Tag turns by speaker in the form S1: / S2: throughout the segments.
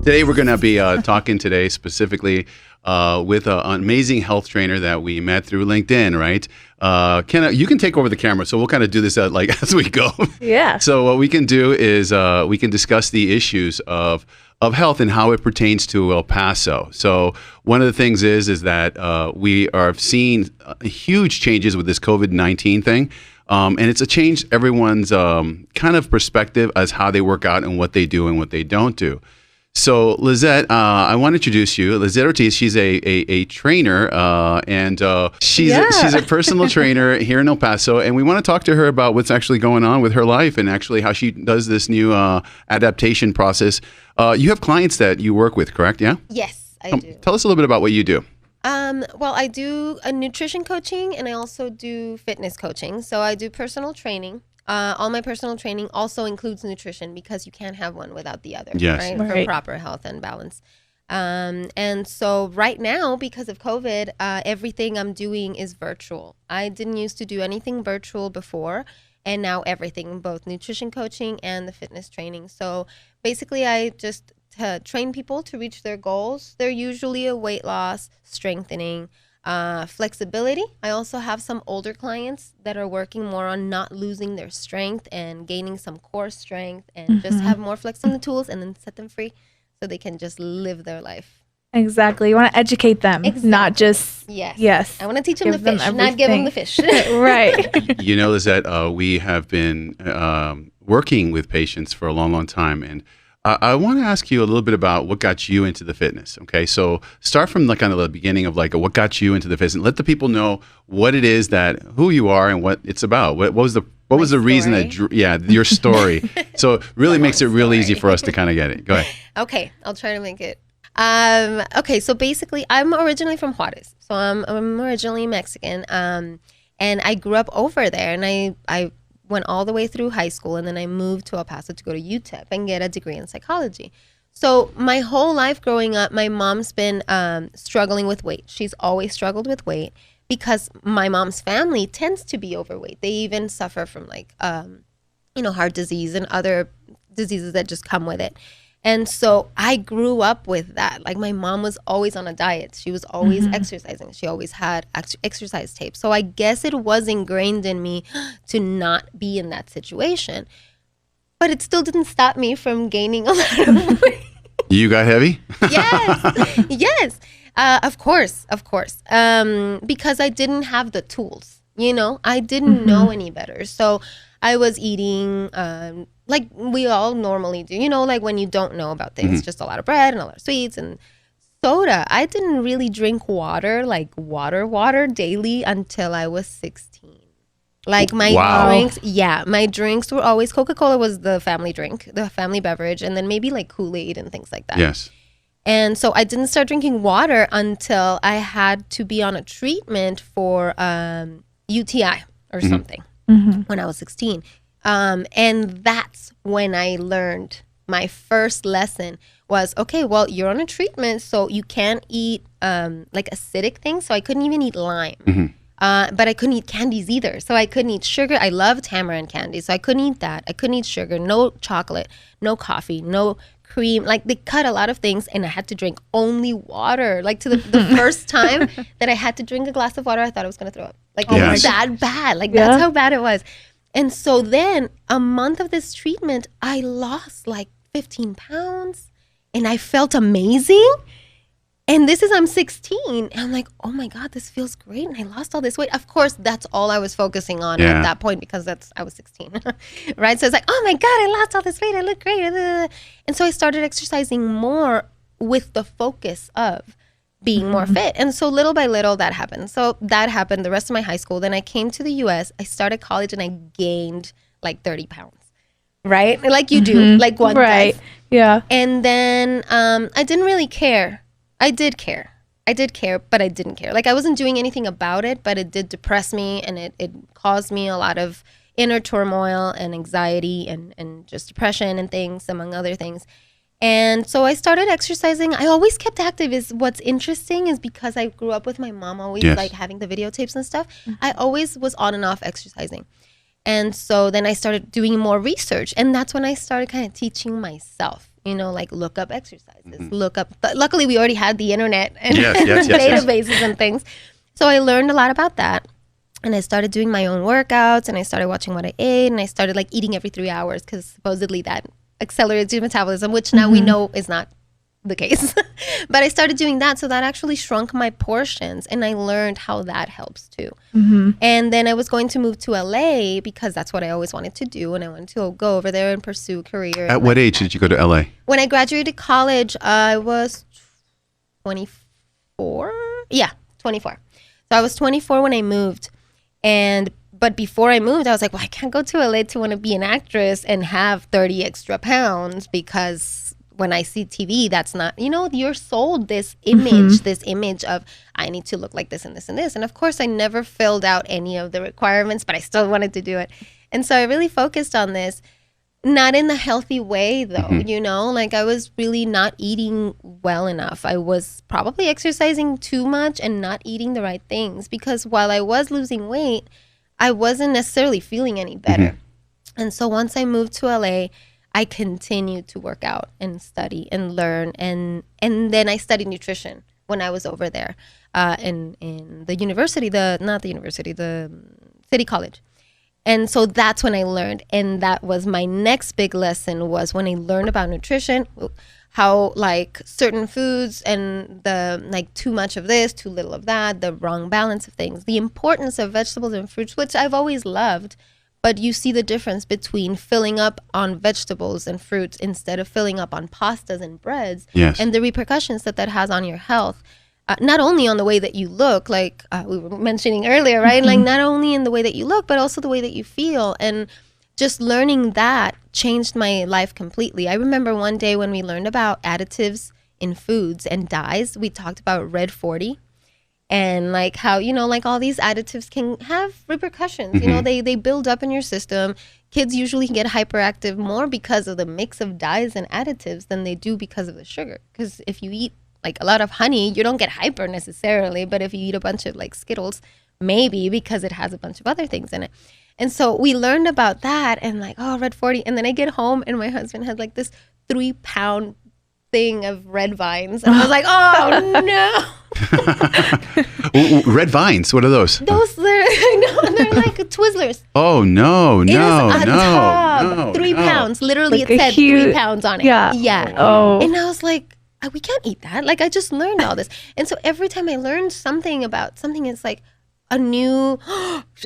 S1: Today we're going to be talking today specifically with an amazing health trainer that we met through LinkedIn, right? Kenna, you can take over the camera, so we'll kind of do this like as we go.
S2: Yeah.
S1: So what we can do is we can discuss the issues of health and how it pertains to El Paso. So one of the things is that we are seeing huge changes with this COVID-19 thing. And it's a change everyone's kind of perspective as how they work out and what they do and what they don't do. So Lizette, I want to introduce you. Lizette Ortiz, she's a trainer, and she's a personal trainer here in El Paso, and we want to talk to her about what's actually going on with her life and actually how she does this new adaptation process. You have clients that you work with, correct? Yeah?
S3: Yes, I do.
S1: Tell us a little bit about what you do.
S3: Well, I do a nutrition coaching and I also do fitness coaching. So I do personal training. All my personal training also includes nutrition because you can't have one without the other,
S1: yes.
S3: right? For proper health and balance. And so right now, because of COVID, everything I'm doing is virtual. I didn't used to do anything virtual before, and now everything, both nutrition coaching and the fitness training. So basically, I just train people to reach their goals. They're usually a weight loss, strengthening, flexibility. I also have some older clients that are working more on not losing their strength and gaining some core strength and just have more flex on the tools and then set them free so they can just live their life.
S2: Exactly. You want to educate them, not just
S3: yes. I want to teach them
S2: give
S3: the fish, not give them the fish.
S2: Right.
S1: You know, Lizette, we have been working with patients for a long, long time, and I want to ask you a little bit about what got you into the fitness. Okay, so start from the kind of the beginning of like what got you into the fitness, and let the people know what it is who you are and what it's about. What was the reason that your story. So it really makes it real easy for us to kind of get it. Go ahead.
S3: Okay, I'll try to make it. Okay, so basically, I'm originally from Juarez, so I'm originally Mexican, and I grew up over there, and I went all the way through high school, and then I moved to El Paso to go to UTEP and get a degree in psychology. So my whole life growing up, my mom's been struggling with weight. She's always struggled with weight because my mom's family tends to be overweight. They even suffer from heart disease and other diseases that just come with it. And so I grew up with that. Like my mom was always on a diet. She was always exercising. She always had exercise tapes. So I guess it was ingrained in me to not be in that situation. But it still didn't stop me from gaining a lot of weight.
S1: You got heavy?
S3: Yes. Yes. Of course. Because I didn't have the tools, I didn't know any better. So I was eating like we all normally do, like when you don't know about things, just a lot of bread and a lot of sweets and soda. I didn't really drink water, like water daily until I was 16. Like my my drinks were always Coca-Cola was the family drink, the family beverage, and then maybe like Kool-Aid and things like that.
S1: Yes.
S3: And so I didn't start drinking water until I had to be on a treatment for UTI or something when I was 16. And that's when I learned my first lesson was, okay, well, you're on a treatment, so you can't eat like acidic things. So I couldn't even eat lime. But I couldn't eat candies either. So I couldn't eat sugar. I love tamarind candy, so I couldn't eat that. I couldn't eat sugar, no chocolate, no coffee, no cream. Like they cut a lot of things, and I had to drink only water. Like to the first time that I had to drink a glass of water, I thought I was going to throw up. Like it was that bad. Like that's how bad it was. And so then a month of this treatment, I lost like 15 pounds and I felt amazing. And I'm 16. And I'm like, oh my God, this feels great. And I lost all this weight. Of course, that's all I was focusing on at that point because I was 16. Right? So it's like, oh my God, I lost all this weight. I look great. And so I started exercising more with the focus of being more fit. And so little by little that happened. So that happened the rest of my high school. Then I came to the US. I started college and I gained like 30 pounds. Right? Like you do, like one does.
S2: Yeah.
S3: And then I didn't really care. I did care, but I didn't care. Like I wasn't doing anything about it, but it did depress me and it caused me a lot of inner turmoil and anxiety and just depression and things, among other things. And so I started exercising. I always kept active. What's interesting is because I grew up with my mom always like having the videotapes and stuff. I always was on and off exercising. And so then I started doing more research. And that's when I started kind of teaching myself. like look up exercises, look up. But luckily, we already had the internet and
S1: Yes.
S3: databases and things. So I learned a lot about that. And I started doing my own workouts, and I started watching what I ate, and I started like eating every 3 hours because supposedly that accelerates your metabolism, which now we know is not the case. But I started doing that, so that actually shrunk my portions, and I learned how that helps too. And then I was going to move to LA because that's what I always wanted to do, and I wanted to go over there and pursue a career.
S1: At what age did you go to LA?
S3: When I graduated college, I was 24. Yeah, 24. So I was 24 when I moved, but before I moved, I was like, well, I can't go to LA to want to be an actress and have 30 extra pounds, because when I see TV, that's not, you're sold this image of I need to look like this and this and this. And of course, I never filled out any of the requirements, but I still wanted to do it. And so I really focused on this, not in the healthy way though, like I was really not eating well enough. I was probably exercising too much and not eating the right things, because while I was losing weight, I wasn't necessarily feeling any better. And so once I moved to LA, I continued to work out and study and learn. And then I studied nutrition when I was over there in the university, the city college. And so that's when I learned. And that was my next big lesson, was when I learned about nutrition, how like certain foods and the like too much of this, too little of that, the wrong balance of things, the importance of vegetables and fruits, which I've always loved. But you see the difference between filling up on vegetables and fruits instead of filling up on pastas and breads, and the repercussions that has on your health. Not only on the way that you look, like we were mentioning earlier, right? Like not only in the way that you look, but also the way that you feel. And just learning that changed my life completely. I remember one day when we learned about additives in foods and dyes, we talked about red 40. And like how, like all these additives can have repercussions. They build up in your system. Kids usually get hyperactive more because of the mix of dyes and additives than they do because of the sugar. Because if you eat like a lot of honey, you don't get hyper necessarily. But if you eat a bunch of like Skittles, maybe, because it has a bunch of other things in it. And so we learned about that and like, oh, red 40. And then I get home and my husband had like this 3-pound thing of red vines. And I was like, oh, no.
S1: Red vines, what are those?
S3: They're like Twizzlers.
S1: Oh, no.
S3: 3 pounds. Literally,
S2: like
S3: it said 3 pounds on it.
S2: Yeah. Oh.
S3: And I was like, we can't eat that. Like, I just learned all this. And so every time I learned something about something, it's like a new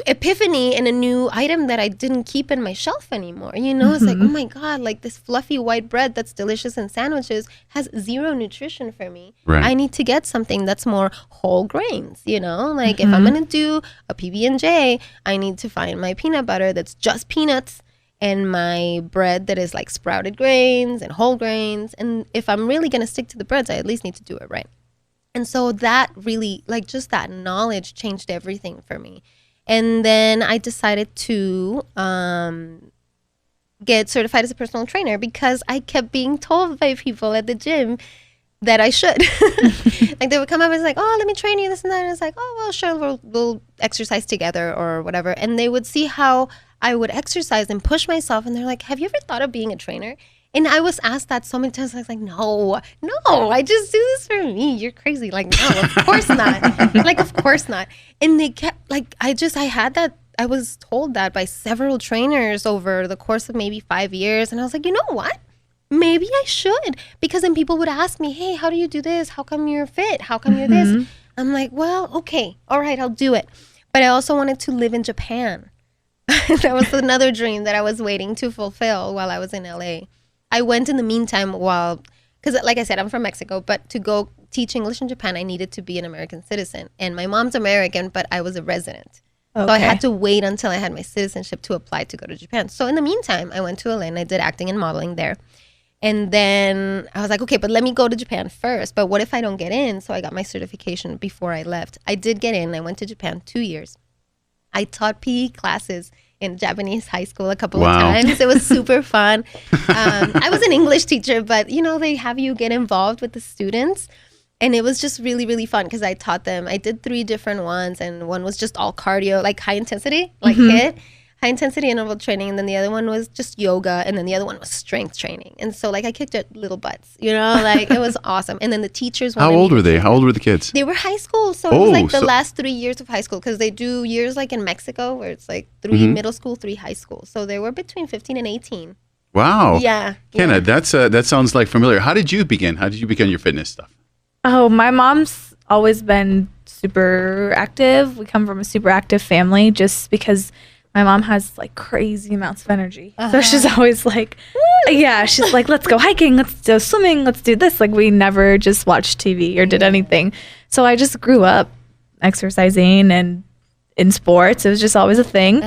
S3: epiphany and a new item that I didn't keep in my shelf anymore. It's like, oh my God, like this fluffy white bread that's delicious in sandwiches has zero nutrition for me.
S1: Right.
S3: I need to get something that's more whole grains, like if I'm going to do a PB&J, I need to find my peanut butter that's just peanuts and my bread that is like sprouted grains and whole grains. And if I'm really going to stick to the breads, I at least need to do it right. And so that really, like just that knowledge changed everything for me. And then I decided to get certified as a personal trainer because I kept being told by people at the gym that I should. Like they would come up and say, like, oh, let me train you, this and that. And it's like, oh, well, sure, we'll exercise together or whatever. And they would see how I would exercise and push myself. And they're like, have you ever thought of being a trainer? And I was asked that so many times. I was like, no, I just do this for me. You're crazy. Like, no, of course not. Like, of course not. And they kept, like, I had that. I was told that by several trainers over the course of maybe 5 years. And I was like, you know what? Maybe I should. Because then people would ask me, hey, how do you do this? How come you're fit? How come you're this? I'm like, well, okay. All right, I'll do it. But I also wanted to live in Japan. That was another dream that I was waiting to fulfill while I was in LA. I went in the meantime because like I said, I'm from Mexico, but to go teach English in Japan, I needed to be an American citizen. And my mom's American, but I was a resident. Okay. So I had to wait until I had my citizenship to apply to go to Japan. So in the meantime, I went to LA and I did acting and modeling there. And then I was like, okay, but let me go to Japan first. But what if I don't get in? So I got my certification before I left. I did get in. I went to Japan 2 years. I taught PE classes in Japanese high school a couple of times. It was super fun. I was an English teacher, but they have you get involved with the students. And it was just really, really fun because I taught them. I did 3 different ones, and one was just all cardio, like high intensity, like HIIT, high intensity interval training, and then the other one was just yoga, and then the other one was strength training. And so like I kicked at little butts, you know, like it was awesome. And then the teachers.
S1: How old were they? How old were the kids?
S3: They were high school, so it was like the last 3 years of high school, because they do years like in Mexico where it's like 3 middle school, 3 high school. So they were between 15 and 18.
S1: Wow.
S3: Yeah.
S1: Kenna, that sounds like familiar. How did you begin? How did you begin your fitness stuff?
S2: Oh, my mom's always been super active. We come from a super active family just because my mom has like crazy amounts of energy. So she's always like, yeah, she's like, let's go hiking, let's go swimming, let's do this. Like we never just watched TV or did anything. So I just grew up exercising and in sports. It was just always a thing.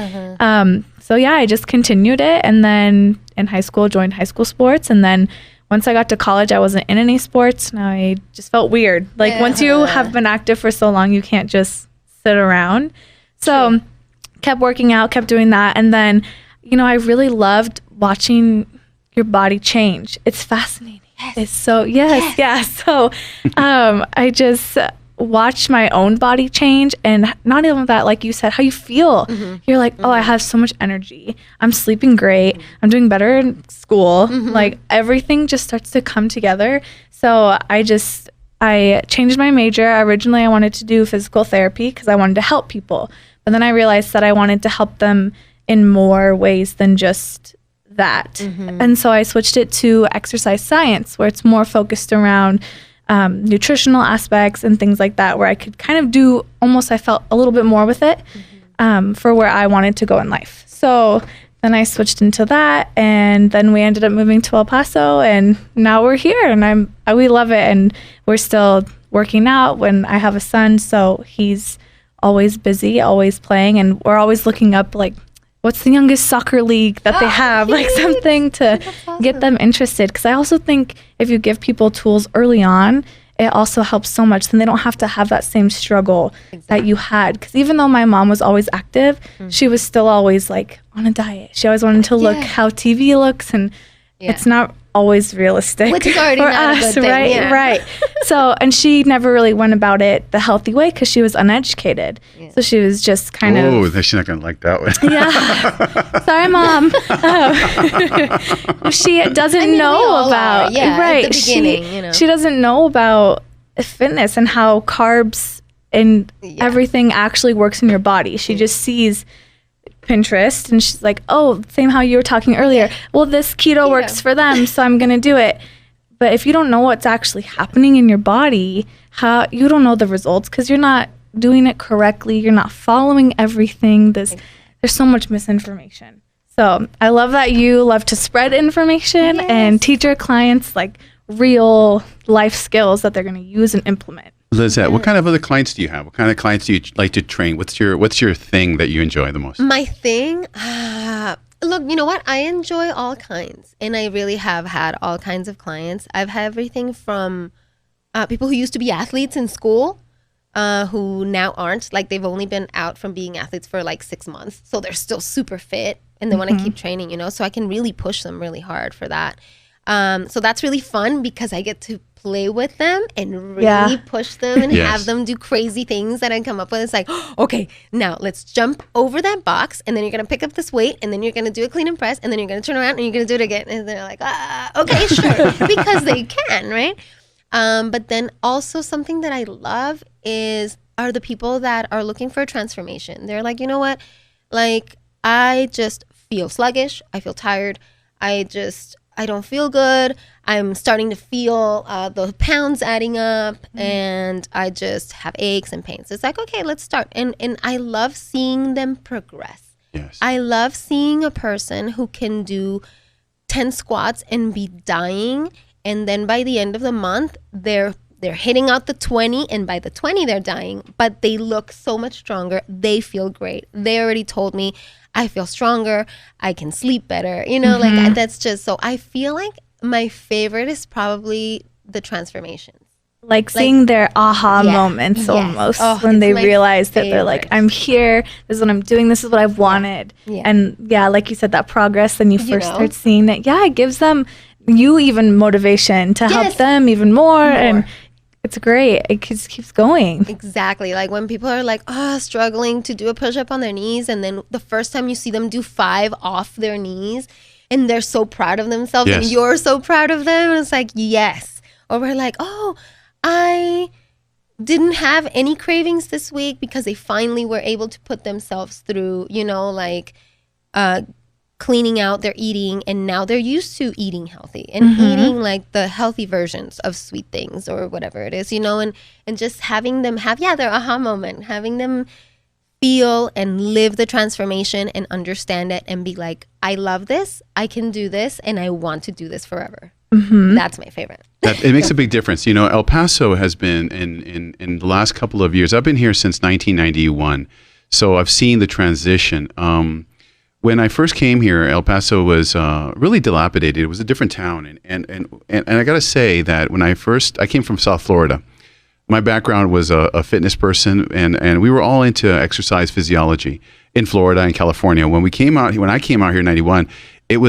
S2: So yeah, I just continued it. And then in high school, joined high school sports. And then once I got to college, I wasn't in any sports. And I just felt weird. Like once you have been active for so long, you can't just sit around. So kept working out, kept doing that. And then, you know, I really loved watching your body change. It's fascinating. It's so, So I just watch my own body change, and not even that, like you said, how you feel. You're like, oh, I have so much energy. I'm sleeping great. I'm doing better in school. Like everything just starts to come together. So I changed my major. Originally, I wanted to do physical therapy because I wanted to help people. But then I realized that I wanted to help them in more ways than just that. And so I switched it to exercise science, where it's more focused around nutritional aspects and things like that, where I could kind of do almost, I felt a little bit more with it for where I wanted to go in life. So then I switched into that, and then we ended up moving to El Paso, and now we're here, and we love it, and we're still working out. When I have a son, so he's always busy, always playing, and we're always looking up like, what's the youngest soccer league that they have, like something to get them interested. Because I also think if you give people tools early on, it also helps so much. Then they don't have to have that same struggle that you had. Because even though my mom was always active, she was still always like on a diet. She always wanted to look how TV looks, and it's not always realistic,
S3: which is already
S2: for
S3: not
S2: us,
S3: a good thing,
S2: right? Right. So, and she never really went about it the healthy way because she was uneducated. So she was just kind of.
S1: Oh, she's not gonna like that one.
S2: Yeah. Sorry, Mom. She doesn't know about
S3: at the beginning.
S2: She doesn't know about fitness and how carbs and everything actually works in your body. She just sees Pinterest and she's like, oh, same how you were talking earlier. Well, this keto works for them, so I'm gonna do it. But if you don't know what's actually happening in your body, you don't know the results because you're not doing it correctly. You're not following everything. There's so much misinformation. So I love that you love to spread information and teach your clients like real life skills that they're going to use and implement.
S1: Lizette, what kind of other clients do you have? What kind of clients do you like to train? What's your thing that you enjoy the most?
S3: My thing? Look, you know what? I enjoy all kinds. And I really have had all kinds of clients. I've had everything from people who used to be athletes in school who now aren't. Like they've only been out from being athletes for like 6 months. So they're still super fit and they want to keep training, so I can really push them really hard for that. So that's really fun because I get to play with them and really push them and have them do crazy things that I come up with. It's like, okay, now let's jump over that box and then you're going to pick up this weight and then you're going to do a clean and press and then you're going to turn around and you're going to do it again. And they're like, okay, sure, because they can, right? But then also something that I love are the people that are looking for a transformation. They're like, you know what? Like, I just feel sluggish. I feel tired. I don't feel good. I'm starting to feel the pounds adding up and I just have aches and pains. It's like, okay, let's start. And I love seeing them progress.
S1: Yes.
S3: I love seeing a person who can do 10 squats and be dying. And then by the end of the month, they're hitting out the 20 and by the 20 they're dying, but they look so much stronger. They feel great. They already told me, I feel stronger. I can sleep better. Like that's just, so I feel like my favorite is probably the transformations.
S2: Like seeing their aha moments almost when they realize that they're like, I'm here. This is what I'm doing. This is what I've wanted. Yeah. And like you said, that progress, then you first start seeing it. Yeah, it gives them even motivation to help them even more. And it's great. It keeps going.
S3: Exactly. Like when people are like, struggling to do a push-up on their knees, and then the first time you see them do 5 off their knees, and they're so proud of themselves, and you're so proud of them, and it's like, yes. Or we're like, I didn't have any cravings this week because they finally were able to put themselves through, cleaning out their eating, and now they're used to eating healthy and eating like the healthy versions of sweet things or whatever it is, and just having them have their aha moment, having them feel and live the transformation and understand it and be like, I love this, I can do this, and I want to do this forever. That's my favorite.
S1: It makes a big difference. El Paso has been in the last couple of years. I've been here since 1991, so I've seen the transition. When I first came here, El Paso was really dilapidated. It was a different town, and I got to say that when I came from South Florida. My background was a fitness person, and we were all into exercise physiology in Florida and California. When I came out here in '91, there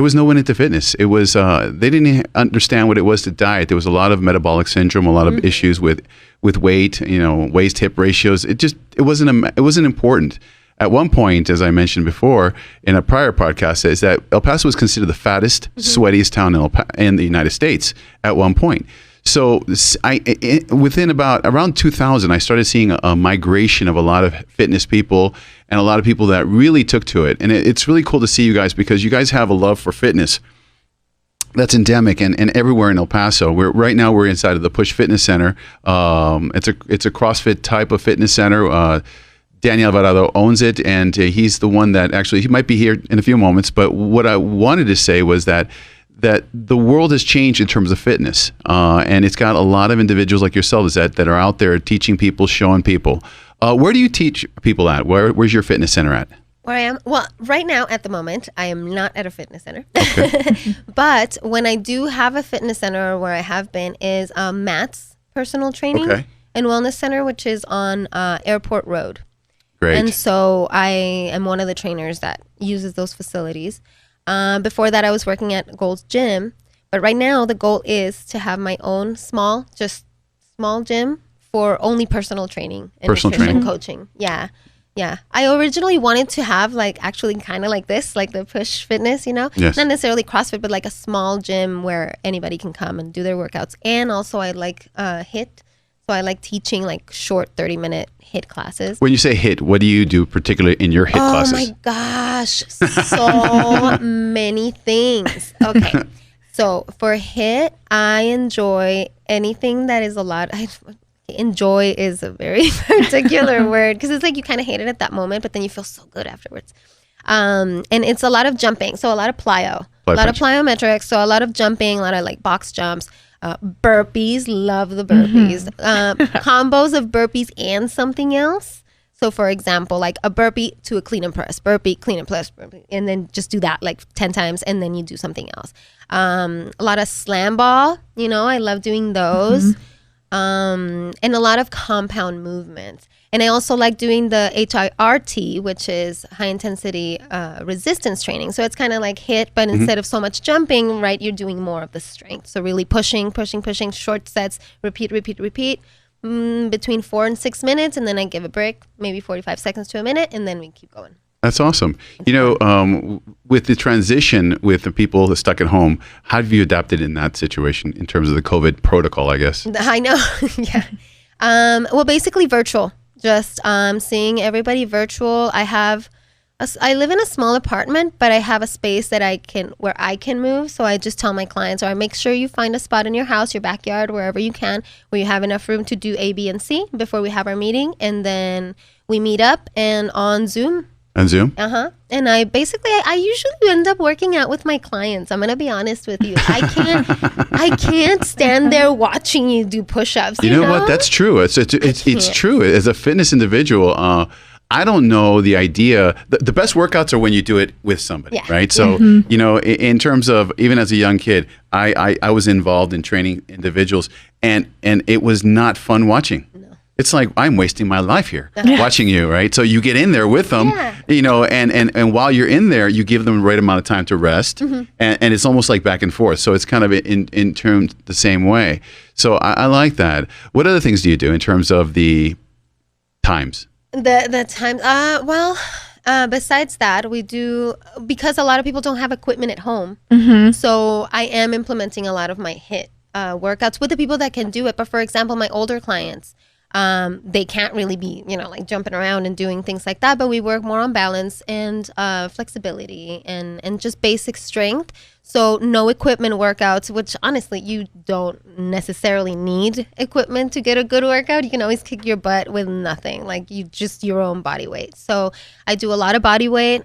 S1: was no one into fitness. It was they didn't understand what it was to diet. There was a lot of metabolic syndrome, a lot of issues with weight, waist hip ratios. It wasn't important. At one point, as I mentioned before in a prior podcast, is that El Paso was considered the fattest, sweatiest town in the United States at one point. So within around 2000, I started seeing a migration of a lot of fitness people and a lot of people that really took to it. And it's really cool to see you guys because you guys have a love for fitness that's endemic and everywhere in El Paso. Right now we're inside of the Push Fitness Center. It's a CrossFit type of fitness center. Daniel Alvarado owns it, and he's the one that he might be here in a few moments. But what I wanted to say was that the world has changed in terms of fitness, and it's got a lot of individuals like yourselves that are out there teaching people, showing people. Where do you teach people at? Where's your fitness center at?
S3: Where I am? Well, right now at the moment, I am not at a fitness center. Okay. But when I do have a fitness center, where I have been, is Matt's Personal Training and Wellness Center, which is on Airport Road.
S1: Great.
S3: And so I am one of the trainers that uses those facilities. Before that, I was working at Gold's Gym. But right now, the goal is to have my own small gym for only personal training and nutrition coaching. Yeah. I originally wanted to have actually kind of like this, like the Push Fitness,
S1: Yes.
S3: Not necessarily CrossFit, but like a small gym where anybody can come and do their workouts. And also I like HIIT. So I like teaching short 30-minute HIIT classes.
S1: When you say HIIT, what do you do particularly in your HIIT classes?
S3: Oh my gosh, so many things. Okay, so for HIIT, I enjoy anything that is enjoy is a very particular word because it's you kind of hate it at that moment, but then you feel so good afterwards. And it's a lot of jumping, so a lot of plyo, a lot of plyometrics, so a lot of jumping, a lot of box jumps. Burpees, love the burpees. Combos of burpees and something else. So for example, a burpee to a clean and press, burpee, clean and press, burpee, and then just do that 10 times and then you do something else. A lot of slam ball, I love doing those. And a lot of compound movements. And I also like doing the HIRT, which is high intensity resistance training. So it's kind of like HIIT, but instead of so much jumping, right, you're doing more of the strength. So really pushing, short sets, repeat, between 4 and 6 minutes. And then I give a break, maybe 45 seconds to a minute, and then we keep going.
S1: That's awesome. With the transition with the people that are stuck at home, how have you adapted in that situation in terms of the COVID protocol, I guess?
S3: I know. Yeah. Well, basically virtual. Just seeing everybody virtual. I live in a small apartment, but I have a space that where I can move. So I just tell my clients, or I make sure you find a spot in your house, your backyard, wherever you can, where you have enough room to do A, B, and C before we have our meeting. And then we meet up and on Zoom.
S1: On Zoom?
S3: And I usually end up working out with my clients. I'm gonna be honest with you. I can't stand there watching you do push-ups.
S1: You know what? That's true. It's true. As a fitness individual, I don't know the idea. The best workouts are when you do it with somebody, right? So, in terms of even as a young kid, I was involved in training individuals, and it was not fun watching. No. it's like I'm wasting my life here watching you, right? So you get in there with them, and while you're in there, you give them the right amount of time to rest, and it's almost like back and forth. So it's kind of in terms the same way. So I like that. What other things do you do in terms of the times?
S3: The times, besides that, we do, because a lot of people don't have equipment at home. So I am implementing a lot of my HIIT workouts with the people that can do it. But for example, my older clients, they can't really be, like jumping around and doing things like that. But we work more on balance and flexibility and just basic strength. So no equipment workouts, which honestly, you don't necessarily need equipment to get a good workout. You can always kick your butt with nothing, like just your own body weight. So I do a lot of body weight.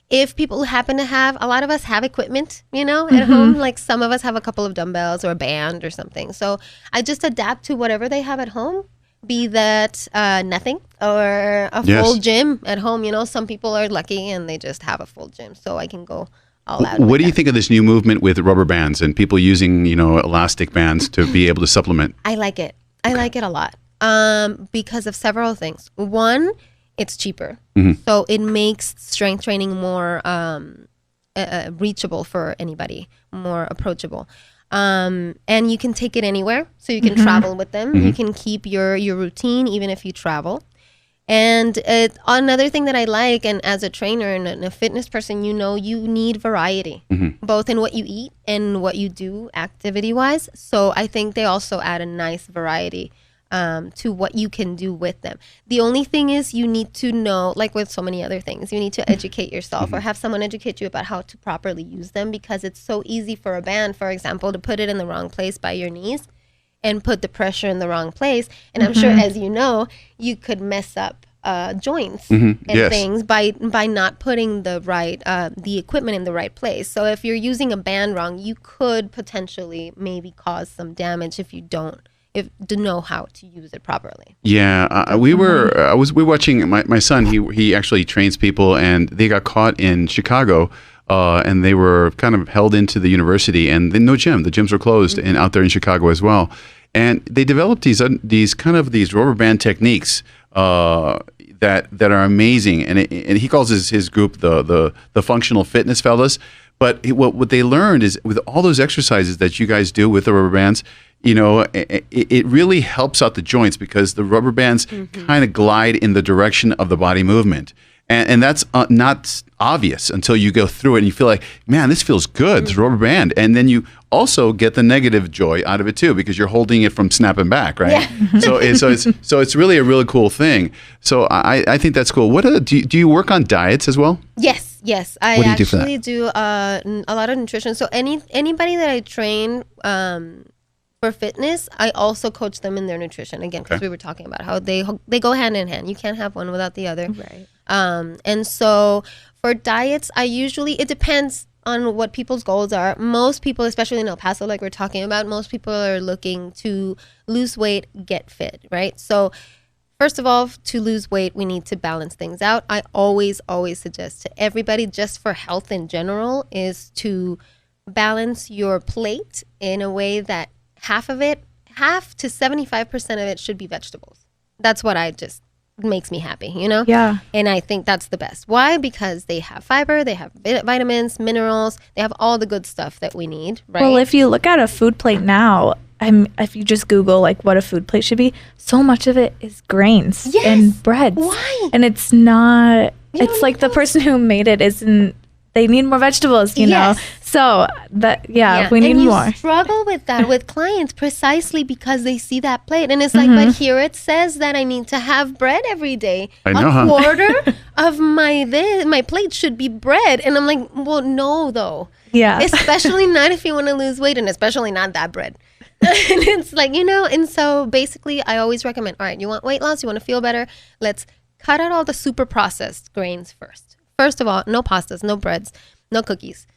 S3: If people happen to have, a lot of us have equipment, at home, like some of us have a couple of dumbbells or a band or something. So I just adapt to whatever they have at home, be that nothing or a full gym at home. Some people are lucky and they just have a full gym, so I can go all out.
S1: What do you think of this new movement with rubber bands and people using, elastic bands to be able to supplement?
S3: I like it. I like it a lot because of several things. One, it's cheaper. So it makes strength training more reachable for anybody, more approachable. And you can take it anywhere. So you can travel with them. You can keep your routine even if you travel. And another thing that I like, and as a trainer and a fitness person, you need variety, both in what you eat and what you do activity-wise. So I think they also add a nice variety to what you can do with them. The only thing is you need to know, like with so many other things, you need to educate yourself or have someone educate you about how to properly use them, because it's so easy for a band, for example, to put it in the wrong place by your knees and put the pressure in the wrong place. And I'm sure, as you know, you could mess up joints and things by not putting the right the equipment in the right place. So if you're using a band wrong, you could potentially maybe cause some damage if you don't know how to use it properly.
S1: Yeah, we were watching my son. He actually trains people, and they got caught in Chicago. And they were kind of held into the university, and then no gym. The gyms were closed, and out there in Chicago as well. And they developed these rubber band techniques that are amazing. And he calls his group the functional fitness fellas. But what they learned is, with all those exercises that you guys do with the rubber bands, it really helps out the joints, because the rubber bands kind of glide in the direction of the body movement. And that's not obvious until you go through it and you feel like, man, this feels good, this rubber band. And then you also get the negative joy out of it too, because you're holding it from snapping back, right? Yeah. So it's really a really cool thing. So I think that's cool. Do you work on diets as well?
S3: Yes. I actually do a lot of nutrition. So anybody that I train for fitness, I also coach them in their nutrition, again, because we were talking about how they go hand in hand. You can't have one without the other.
S2: Right.
S3: And so for diets, it depends on what people's goals are. Most people, especially in El Paso, like we're talking about, most people are looking to lose weight, get fit, right? So first of all, to lose weight, we need to balance things out. I always suggest to everybody, just for health in general, is to balance your plate in a way that half to 75% of it should be vegetables. That's what makes me happy,
S2: Yeah.
S3: And I think that's the best. Why? Because they have fiber, they have vitamins, minerals, they have all the good stuff that we need, right?
S2: Well, if you look at a food plate now, if you just Google like what a food plate should be, so much of it is grains and breads.
S3: Why?
S2: And it's not. It's like the person who made it isn't. They need more vegetables, you know. So we need more.
S3: And you struggle with that with clients precisely because they see that plate, and it's like, but here it says that I need to have bread every day.
S1: I know,
S3: a quarter of my plate should be bread, and I'm like, well, no, though.
S2: Yeah.
S3: Especially not if you want to lose weight, and especially not that bread. And it's like, and so basically, I always recommend, all right, you want weight loss, you want to feel better, let's cut out all the super processed grains first. First of all, no pastas, no breads, no cookies,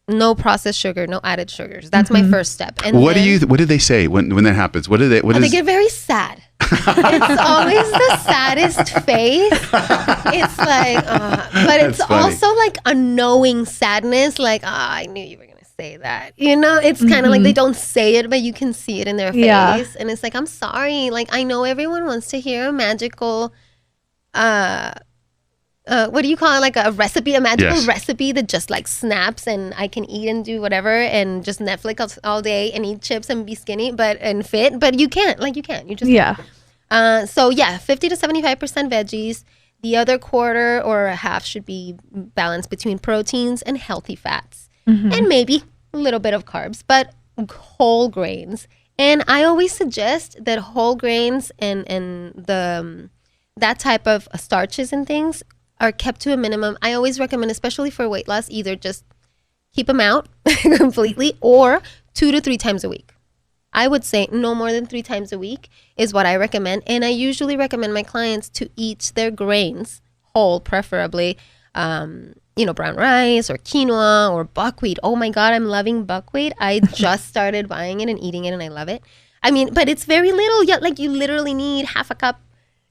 S3: no processed sugar, no added sugars. That's my first step. And
S1: what do they say when that happens? They
S3: get very sad. It's always the saddest face. It's like, but it's also like a knowing sadness. Like, I knew you were gonna say say that. It's kind of like they don't say it, but you can see it in their face.
S2: Yeah.
S3: And it's like, I'm sorry. Like, I know everyone wants to hear a magical, what do you call it? Like a recipe, a magical recipe that just like snaps and I can eat and do whatever and just Netflix all day and eat chips and be skinny and fit. But you can't. Like, you can't. You just can't. So, 50 to 75% veggies. The other quarter or a half should be balanced between proteins and healthy fats. And maybe a little bit of carbs, but whole grains. And I always suggest that whole grains and that type of starches and things are kept to a minimum. I always recommend, especially for weight loss, either just keep them out completely or 2 to 3 times a week. I would say no more than 3 times a week is what I recommend. And I usually recommend my clients to eat their grains whole, preferably, brown rice or quinoa or buckwheat. Oh my God, I'm loving buckwheat. I just started buying it and eating it and I love it. I mean, but it's very little. Yeah, like you literally need half a cup.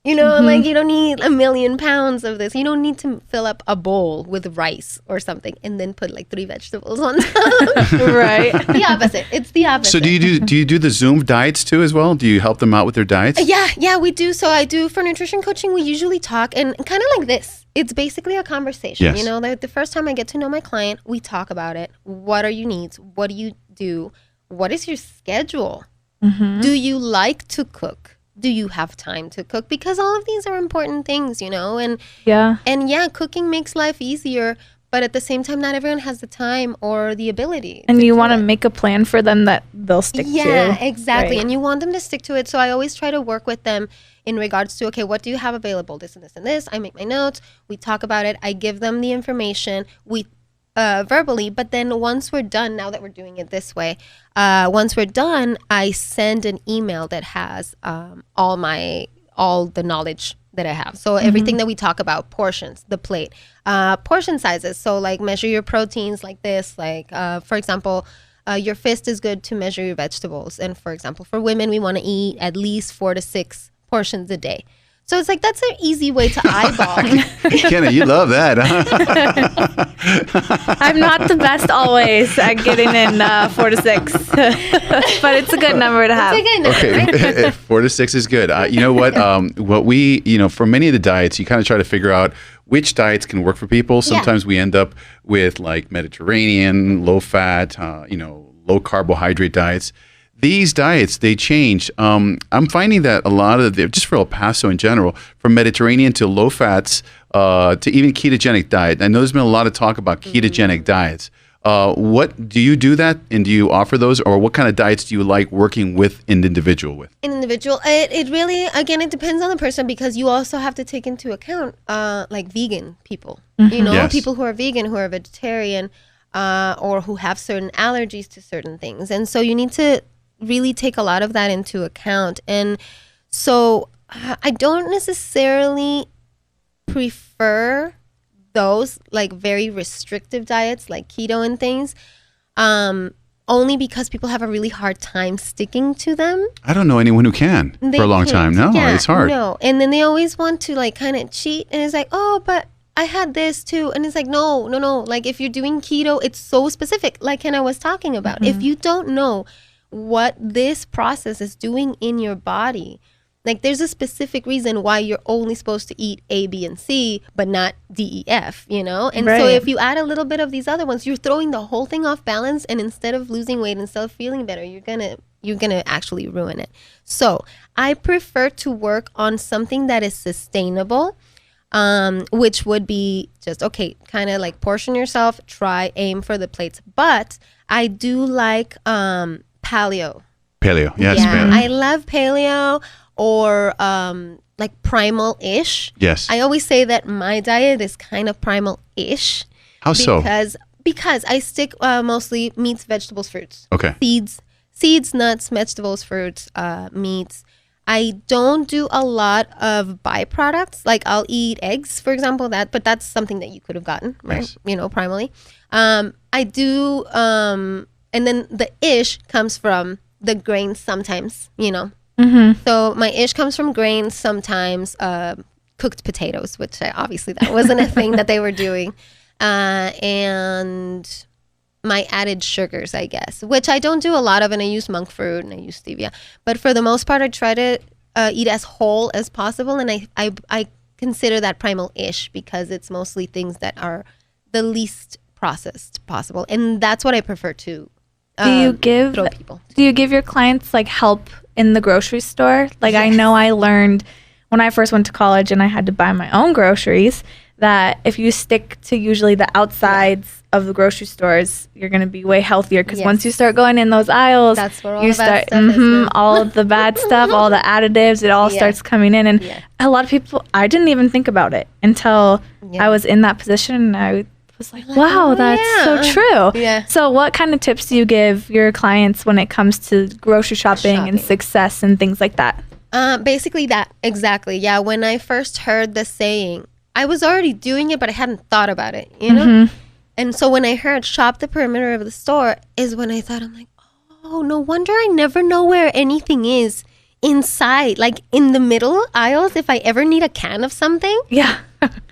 S3: Like you don't need 1,000,000 pounds of this. You don't need to fill up a bowl with rice or something and then put like 3 vegetables on top.
S2: Right.
S3: The opposite. It's the opposite.
S1: So do you do the Zoom diets too as well? Do you help them out with their diets?
S3: Yeah, we do. So I do for nutrition coaching. We usually talk and kind of like this. It's basically a conversation.
S1: Yes.
S3: Like the first time I get to know my client, we talk about it. What are your needs? What do you do? What is your schedule? Do you like to cook? Do you have time to cook? Because all of these are important things, and cooking makes life easier, but at the same time, not everyone has the time or the ability.
S2: And you want to make a plan for them that they'll stick to.
S3: Yeah, exactly.
S2: Right.
S3: And you want them to stick to it. So I always try to work with them in regards to, okay, what do you have available? This and this and this. I make my notes. We talk about it. I give them the information. We verbally, but then once we're done, now that we're doing it this way, once we're done, I send an email that has all the knowledge that I have. So everything that we talk about, portions, the plate, portion sizes. So like measure your proteins like this, like for example, your fist is good to measure your vegetables. And for example, for women, we want to eat at least 4 to 6 portions a day. So it's like, that's an easy way to eyeball.
S1: Kenna, you love that,
S2: huh? I'm not the best always at getting in 4 to 6, but it's a good number to have.
S3: It's a good number,
S1: okay, right? 4 to 6 is good. You know what? What we, for many of the diets, you kind of try to figure out which diets can work for people. Sometimes we end up with like Mediterranean, low fat, low carbohydrate diets. These diets, they change. I'm finding that a lot of just for El Paso in general, from Mediterranean to low fats to even ketogenic diet. I know there's been a lot of talk about ketogenic diets. What do you do that, and do you offer those, or what kind of diets do you like working with an individual with?
S3: An individual, it really, again, it depends on the person, because you also have to take into account like vegan people, people who are vegan, who are vegetarian, or who have certain allergies to certain things, and so you need to really take a lot of that into account. And so I don't necessarily prefer those like very restrictive diets like keto and things, only because people have a really hard time sticking to them.
S1: I don't know anyone who can for a long time. No, it's hard.
S3: No, and then they always want to like kind of cheat, and it's like, oh, but I had this too. And it's like, no. Like if you're doing keto, it's so specific, like Kenna was talking about. If you don't know what this process is doing in your body, like there's a specific reason why you're only supposed to eat A, B, and C, but not D, E, F, And so if you add a little bit of these other ones, you're throwing the whole thing off balance, and instead of losing weight, instead of feeling better, you're gonna actually ruin it. So I prefer to work on something that is sustainable, which would be just, okay, kind of like portion yourself, aim for the plates. But I do like paleo, yes.
S1: Paleo.
S3: I love paleo, or like primal-ish.
S1: Yes.
S3: I always say that my diet is kind of primal-ish.
S1: How so?
S3: Because I stick mostly meats, vegetables, fruits.
S1: Okay.
S3: Seeds, nuts, vegetables, fruits, meats. I don't do a lot of byproducts. Like I'll eat eggs, for example, but that's something that you could have gotten, right?
S1: Yes.
S3: Primally. I do, and then the ish comes from the grains sometimes, So my ish comes from grains, sometimes cooked potatoes, which obviously that wasn't a thing that they were doing. And my added sugars, I guess, which I don't do a lot of, and I use monk fruit and I use stevia. But for the most part, I try to eat as whole as possible, and I consider that primal-ish because it's mostly things that are the least processed possible, and that's what I prefer to throw people.
S2: Do you give your clients like help in the grocery store? Like yes. I know I learned when I first went to college and I had to buy my own groceries that if you stick to usually the outsides of the grocery stores, you're going to be way healthier because once you start going in those aisles,
S3: that's where all the bad stuff is.
S2: All of the bad stuff, all the additives, it all starts coming in. And a lot of people, I didn't even think about it until I was in that position, and I was like, wow, that's so true.
S3: Yeah.
S2: So what kind of tips do you give your clients when it comes to grocery shopping and success and things like that?
S3: Basically that, exactly. Yeah, when I first heard the saying, I was already doing it, but I hadn't thought about it, you know? And so when I heard shop the perimeter of the store is when I thought, I'm like, oh, no wonder I never know where anything is inside, like in the middle aisles. If I ever need a can of something,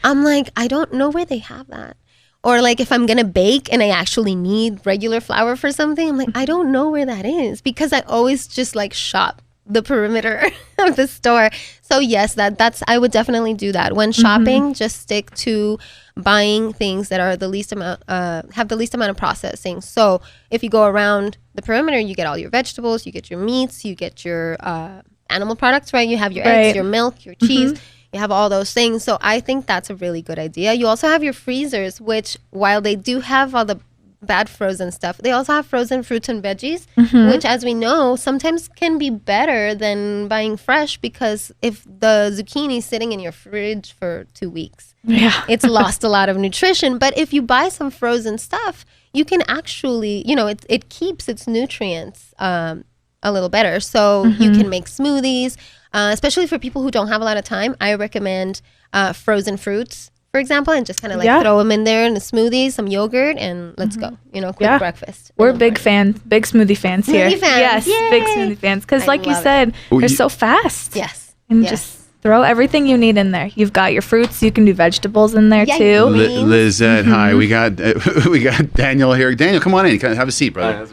S3: I'm like, I don't know where they have that. Or like if I'm going to bake and I actually need regular flour for something, I'm like, I don't know where that is because I always just like shop the perimeter of the store. So yes, that's I would definitely do that. When shopping, just stick to buying things that are the least amount have the least amount of processing. So if you go around the perimeter, you get all your vegetables, you get your meats, you get your animal products, right? You have your eggs, your milk, your cheese. You have all those things. So I think that's a really good idea. You also have your freezers, which while they do have all the bad frozen stuff, they also have frozen fruits and veggies, which as we know sometimes can be better than buying fresh, because if the zucchini is sitting in your fridge for 2 weeks, it's lost a lot of nutrition. But if you buy some frozen stuff, you can actually, you know, it keeps its nutrients a little better. So you can make smoothies, especially for people who don't have a lot of time. I recommend frozen fruits, for example, and just kind of like throw them in there in a smoothie, some yogurt, and let's go. You know, quick breakfast.
S2: We're big smoothie fans here. Yes, big smoothie fans. Because like you said, they're so fast.
S3: Yes.
S2: And just throw everything you need in there. You've got your fruits. You can do vegetables in there too.
S1: Lizette, hi. We got Daniel here. Daniel, come on in. Have a seat, brother.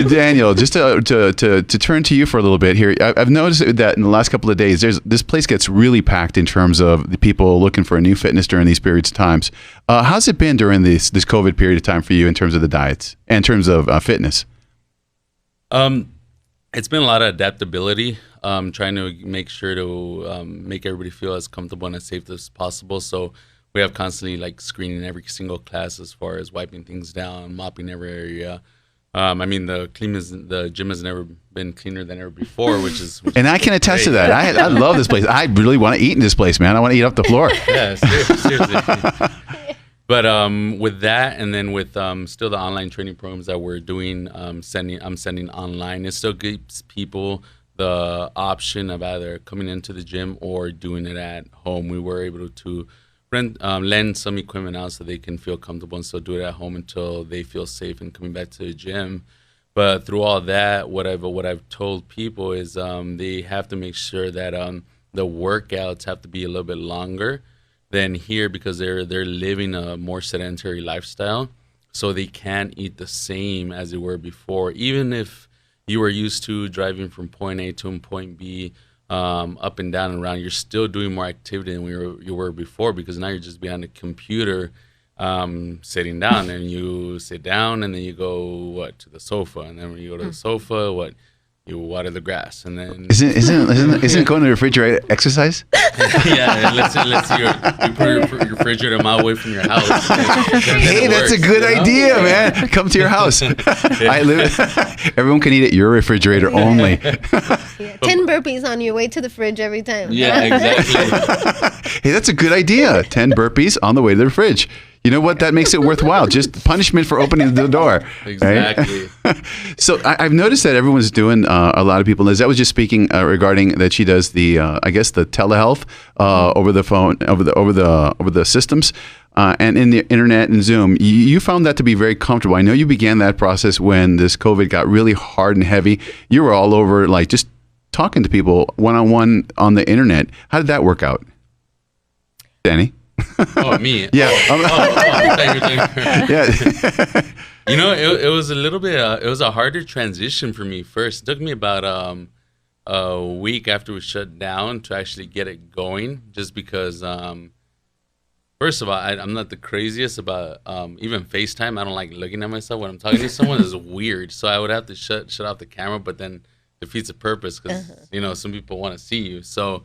S1: Daniel, just to turn to you for a little bit here. I've noticed that in the last couple of days, this place gets really packed in terms of the people looking for a new fitness during these periods of times. How's it been during this COVID period of time for you in terms of the diets and in terms of fitness?
S4: It's been a lot of adaptability, trying to make sure to make everybody feel as comfortable and as safe as possible. So we have constantly like screening every single class as far as wiping things down, mopping every area. I mean, the gym has never been cleaner than ever before, which is
S1: I can attest to that. I love this place. I really want to eat in this place, man. I want to eat off the floor.
S4: Yeah, seriously. But with that, and then with still the online training programs that we're doing, I'm sending online. It still gives people the option of either coming into the gym or doing it at home. We were able to lend some equipment out so they can feel comfortable and still do it at home until they feel safe in coming back to the gym. But through all that, what I've told people is they have to make sure that the workouts have to be a little bit longer than here, because they're living a more sedentary lifestyle, so they can't eat the same as they were before. Even if you were used to driving from point A to point B, up and down and around, you're still doing more activity than you were before, because now you're just behind the computer, sitting down, and you sit down and then you go to the sofa, and then when you go to the sofa, you water the grass, and then
S1: isn't going to the refrigerator exercise?
S4: Yeah, let's see. You put your refrigerator a mile away from your house.
S1: Hey, that's a good idea, man. Come to your house. Everyone can eat at your refrigerator only.
S3: 10 burpees on your way to the fridge every time.
S4: Yeah, exactly.
S1: Hey, that's a good idea. 10 burpees on the way to the fridge. You know what? That makes it worthwhile. Just punishment for opening the door.
S4: Exactly.
S1: Right? So I've noticed that everyone's doing, a lot of people, Lizette was just speaking regarding that she does the, I guess, the telehealth over the phone, over the systems. And in the internet and Zoom, you found that to be very comfortable. I know you began that process when this COVID got really hard and heavy. You were all over, like, just talking to people one-on-one on the internet. How did that work out, Danny?
S4: Oh, me.
S1: Yeah. Yeah.
S4: You know, it was a little bit. It was a harder transition for me first. It took me about a week after we shut down to actually get it going. Just because, first of all, I'm not the craziest about even FaceTime. I don't like looking at myself when I'm talking to someone. It's weird. So I would have to shut off the camera, but then defeats the purpose because you know some people want to see you. So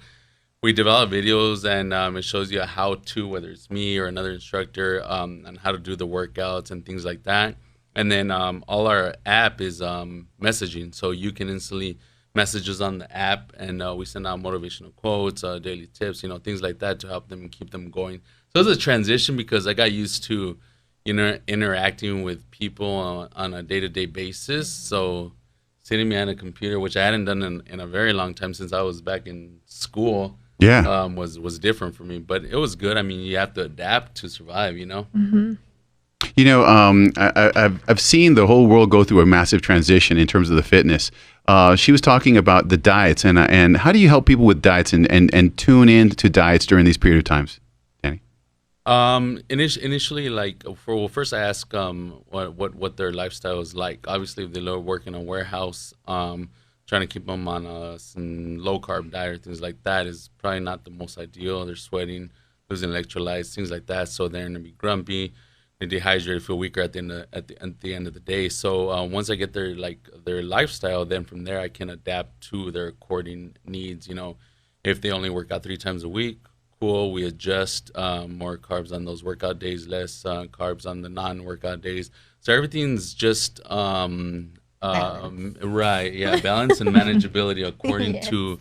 S4: we develop videos and it shows you a how-to, whether it's me or another instructor, on how to do the workouts and things like that. And then all our app is messaging, so you can instantly message us on the app, and we send out motivational quotes, daily tips, you know, things like that to help them and keep them going. So it was a transition because I got used to, you know, interacting with people on a day-to-day basis. So sitting behind a computer, which I hadn't done in a very long time since I was back in school, was different for me. But it was good. I mean, you have to adapt to survive, you know?
S2: Mm-hmm.
S1: You know, I've seen the whole world go through a massive transition in terms of the fitness. She was talking about the diets and how do you help people with diets and tune in to diets during these period of times, Danny?
S4: Initially, like first I ask what their lifestyle is like. Obviously, if they work in a warehouse, trying to keep them on some low carb diet or things like that is probably not the most ideal. They're sweating, losing electrolytes, things like that. So they're gonna be grumpy. They dehydrated, feel weaker at the end of the day. So once I get their lifestyle, then from there I can adapt to their according needs. You know, if they only work out 3 times a week, cool. We adjust more carbs on those workout days, less carbs on the non-workout days. So everything's just right, yeah, balance and manageability according to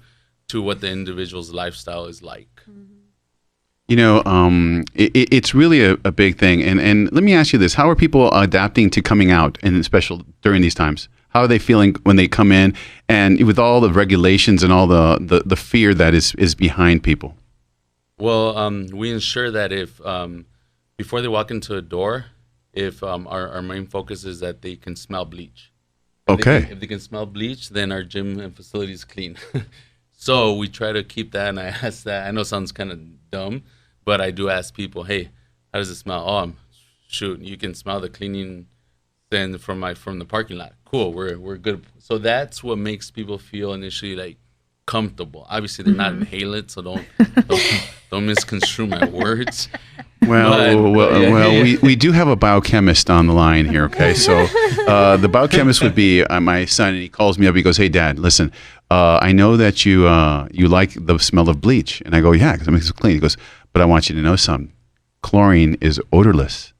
S4: what the individual's lifestyle is like.
S1: You know, it's really a big thing. And let me ask you this. How are people adapting to coming out, and especially during these times? How are they feeling when they come in and with all the regulations and all the fear that is behind people?
S4: Well, we ensure that if before they walk into a door, if our main focus is that they can smell bleach. If they can smell bleach, then our gym and facility is clean. So we try to keep that, and I ask that. I know it sounds kind of dumb, but I do ask people, hey, how does it smell? Oh, shoot, you can smell the cleaning then from the parking lot. Cool, we're good. So that's what makes people feel initially like comfortable. Obviously, they're not inhaled, so don't misconstrue my words. We do have a biochemist on the line here, okay? So the biochemist would be my son, and he calls me up. He goes, hey, Dad, listen, I know that you like the smell of bleach. And I go, yeah, because it makes it clean. He goes, but I want you to know something. Chlorine is odorless.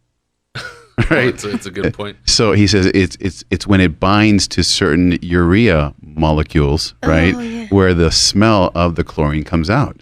S4: Right? So it's a good point. So he says it's when it binds to certain urea molecules, right, where the smell of the chlorine comes out.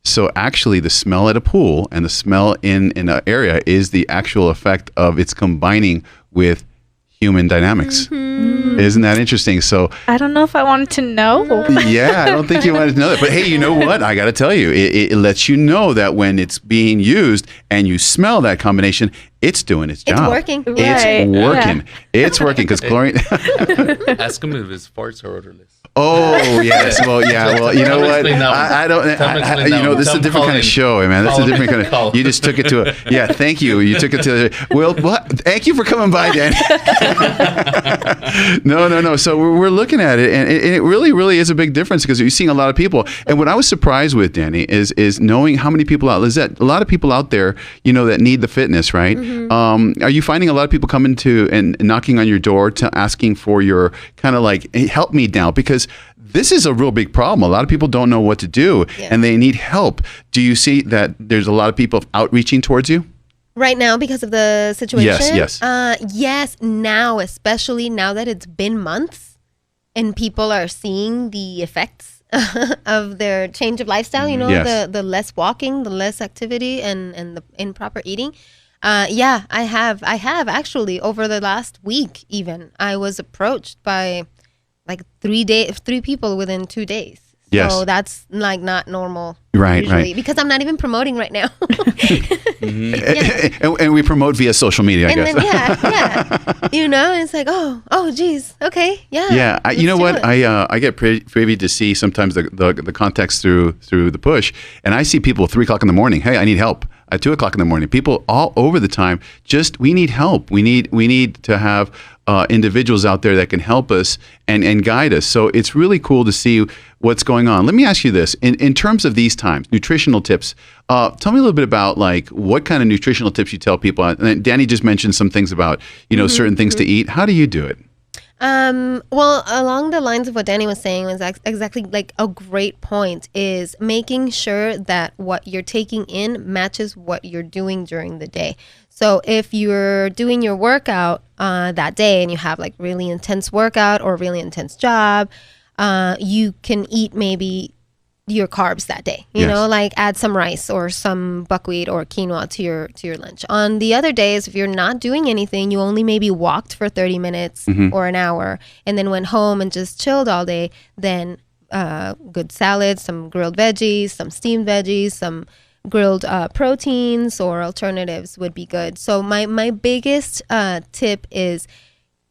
S4: So actually the smell at a pool and the smell in an area is the actual effect of its combining with human dynamics. Mm-hmm. Isn't that interesting? So
S2: I don't know if I wanted to know.
S1: Yeah, I don't think you wanted to know that. But hey, you know what? I got to tell you, it lets you know that when it's being used and you smell that combination, it's doing its job.
S3: It's working.
S1: It's working. Yeah. It's working because chlorine.
S4: Ask him if his farts are odorless.
S1: Oh yes, well yeah, well you know what? I don't. You know, this is a different kind of show, man. That's a different kind of. You just took it to a. Yeah, thank you. You took it to. Well, thank you for coming by, Dan. No. So we're looking at it, and it really is a big difference because you're seeing a lot of people. And what I was surprised with, Danny, is knowing how many people Lizette, a lot of people out there, you know, that need the fitness, right? Mm-hmm. Are you finding a lot of people coming to and knocking on your door to asking for your kind of like, hey, help me now, because this is a real big problem. A lot of people don't know what to do, and they need help. Do you see that there's a lot of people outreaching towards you?
S3: Right now, because of the situation?
S1: Yes.
S3: Yes, now, especially now that it's been months and people are seeing the effects of their change of lifestyle, you know, the less walking, the less activity, and the improper eating. I have actually over the last week even, I was approached by like 3 people within 2 days.
S1: Yes.
S3: So that's like not normal
S1: Right,
S3: usually,
S1: right.
S3: because I'm not even promoting right now.
S1: And we promote via social media, I
S3: And
S1: guess.
S3: then it's like, oh, geez, okay, yeah.
S1: Yeah, you know
S3: let's
S1: what?
S3: do it.
S1: I get privy to see sometimes the context through the push, and I see people at 3:00 in the morning. Hey, I need help. At 2:00 in the morning, people all over the time. We need help. We need to have individuals out there that can help us and guide us. So it's really cool to see what's going on. Let me ask you this: in terms of these times, nutritional tips. Tell me a little bit about like what kind of nutritional tips you tell people. And Danny just mentioned some things about certain things to eat. How do you do it?
S3: Well, along the lines of what Danny was saying was exactly like a great point is making sure that what you're taking in matches what you're doing during the day. So if you're doing your workout that day and you have like really intense workout or really intense job, you can eat maybe your carbs that day, you know, like add some rice or some buckwheat or quinoa to your lunch. On the other days, if you're not doing anything, you only maybe walked for 30 minutes or an hour and then went home and just chilled all day, then good salads, some grilled veggies, some steamed veggies, some grilled proteins or alternatives would be good. So my biggest tip is